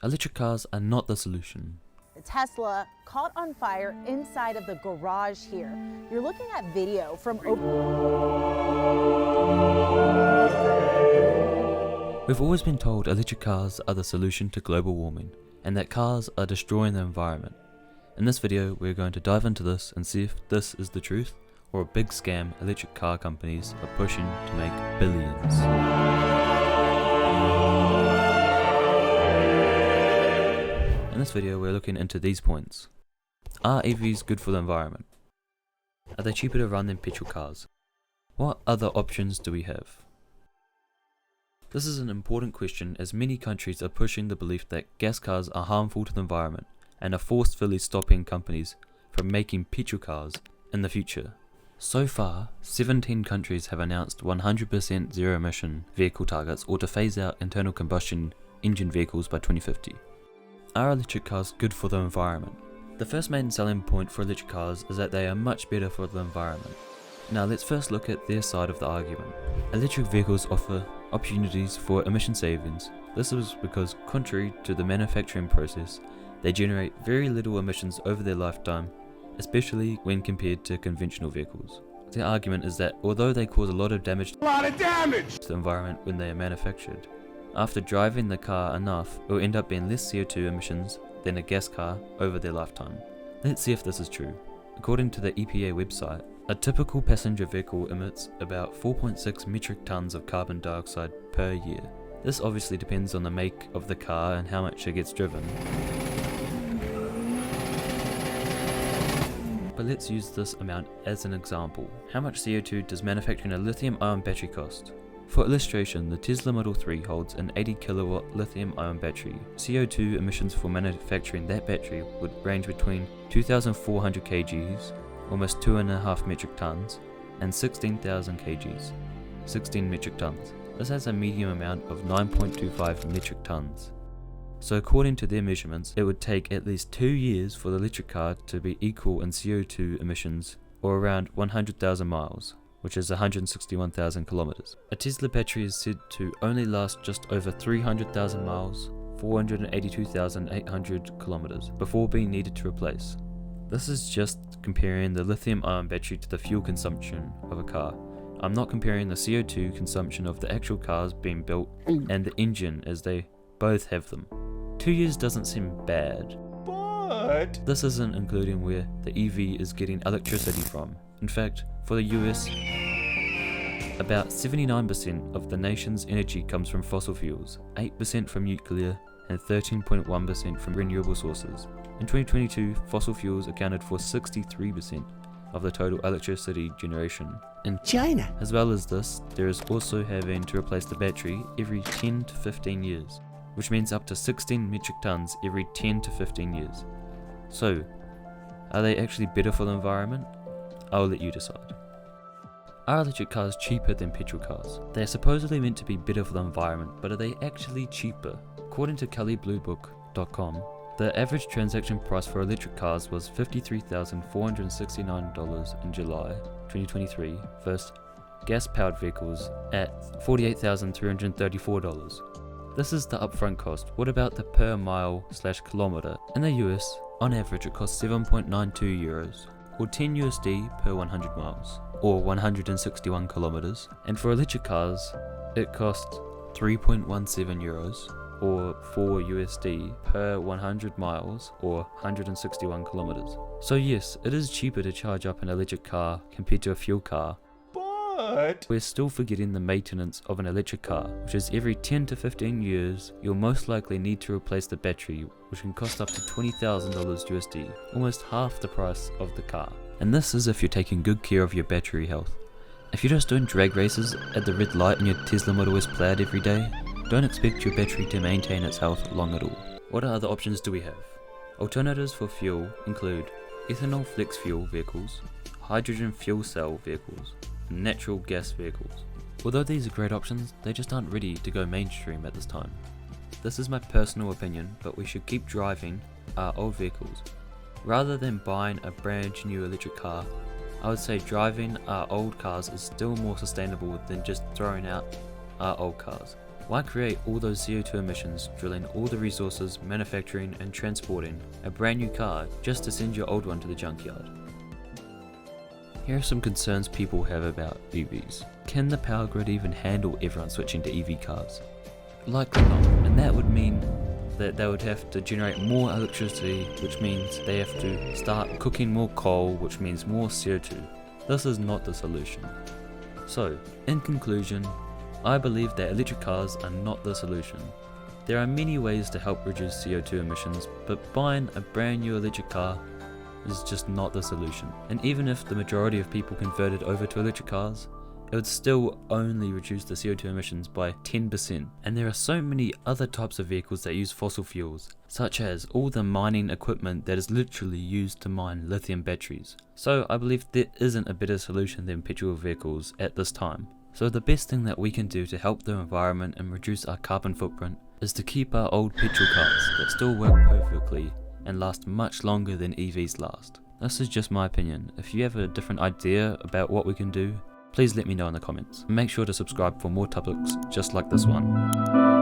Electric cars are not the solution. The Tesla caught on fire inside of the garage here. You're looking at video from We've always been told electric cars are the solution to global warming, and that cars are destroying the environment. In this video, we're going to dive into this and see if this is the truth, or a big scam electric car companies are pushing to make billions. In this video, we're looking into these points. Are EVs good for the environment? Are they cheaper to run than petrol cars? What other options do we have? This is an important question as many countries are pushing the belief that gas cars are harmful to the environment and are forcefully stopping companies from making petrol cars in the future. So far, 17 countries have announced 100% zero-emission vehicle targets or to phase out internal combustion engine vehicles by 2050. Are electric cars good for the environment? The first main selling point for electric cars is that they are much better for the environment. Now let's first look at their side of the argument. Electric vehicles offer opportunities for emission savings. This is because, contrary to the manufacturing process, they generate very little emissions over their lifetime, especially when compared to conventional vehicles. The argument is that although they cause a lot of damage to the environment when they are manufactured, after driving the car enough, it will end up being less CO2 emissions than a gas car over their lifetime. Let's see if this is true. According to the EPA website, a typical passenger vehicle emits about 4.6 metric tons of carbon dioxide per year. This obviously depends on the make of the car and how much it gets driven. But let's use this amount as an example. How much CO2 does manufacturing a lithium-ion battery cost? For illustration, the Tesla Model 3 holds an 80 kilowatt lithium-ion battery. CO2 emissions for manufacturing that battery would range between 2,400 kgs, almost 2.5 metric tons, and 16,000 kgs, 16 metric tons. This has a medium amount of 9.25 metric tons. So according to their measurements, it would take at least 2 years for the electric car to be equal in CO2 emissions, or around 100,000 miles, which is 161,000 kilometers. A Tesla battery is said to only last just over 300,000 miles, 482,800 kilometers, before being needed to replace. This is just comparing the lithium-ion battery to the fuel consumption of a car. I'm not comparing the CO2 consumption of the actual cars being built and the engine, as they both have them. 2 years doesn't seem bad, but this isn't including where the EV is getting electricity from. In fact, for the US, about 79% of the nation's energy comes from fossil fuels, 8% from nuclear, and 13.1% from renewable sources. In 2022, fossil fuels accounted for 63% of the total electricity generation in China. As well as this, there is also having to replace the battery every 10 to 15 years, which means up to 16 metric tons every 10 to 15 years. So, are they actually better for the environment? I'll let you decide. Are electric cars cheaper than petrol cars? They are supposedly meant to be better for the environment, but are they actually cheaper? According to kellybluebook.com, the average transaction price for electric cars was $53,469 in July 2023 versus gas-powered vehicles at $48,334. This is the upfront cost. What about the per mile/kilometer? In the US, on average it costs 7.92 euros, or 10 USD per 100 miles, or 161 kilometers. And for electric cars, it costs 3.17 euros, or 4 USD per 100 miles, or 161 kilometers. So yes, it is cheaper to charge up an electric car compared to a fuel car, but we're still forgetting the maintenance of an electric car, which is every 10 to 15 years, you'll most likely need to replace the battery, which can cost up to $20,000 USD, almost half the price of the car. And this is if you're taking good care of your battery health. If you're just doing drag races at the red light in your Tesla Model S Plaid every day, don't expect your battery to maintain its health long at all. What other options do we have? Alternatives for fuel include ethanol flex fuel vehicles, hydrogen fuel cell vehicles, and natural gas vehicles. Although these are great options, they just aren't ready to go mainstream at this time. This is my personal opinion, but we should keep driving our old vehicles. Rather than buying a brand new electric car, I would say driving our old cars is still more sustainable than just throwing out our old cars. Why create all those CO2 emissions, drilling all the resources, manufacturing and transporting a brand new car just to send your old one to the junkyard? Here are some concerns people have about EVs. Can the power grid even handle everyone switching to EV cars? Likely not, and that would mean that they would have to generate more electricity, which means they have to start cooking more coal, which means more CO2. This is not the solution. So, in conclusion, I believe that electric cars are not the solution. There are many ways to help reduce CO2 emissions, but buying a brand new electric car is just not the solution. And even if the majority of people converted over to electric cars, it would still only reduce the CO2 emissions by 10%. And there are so many other types of vehicles that use fossil fuels, such as all the mining equipment that is literally used to mine lithium batteries. So I believe there isn't a better solution than petrol vehicles at this time. So the best thing that we can do to help the environment and reduce our carbon footprint is to keep our old petrol cars that still work perfectly and last much longer than EVs last. This is just my opinion. If you have a different idea about what we can do, please let me know in the comments. Make sure to subscribe for more topics just like this one.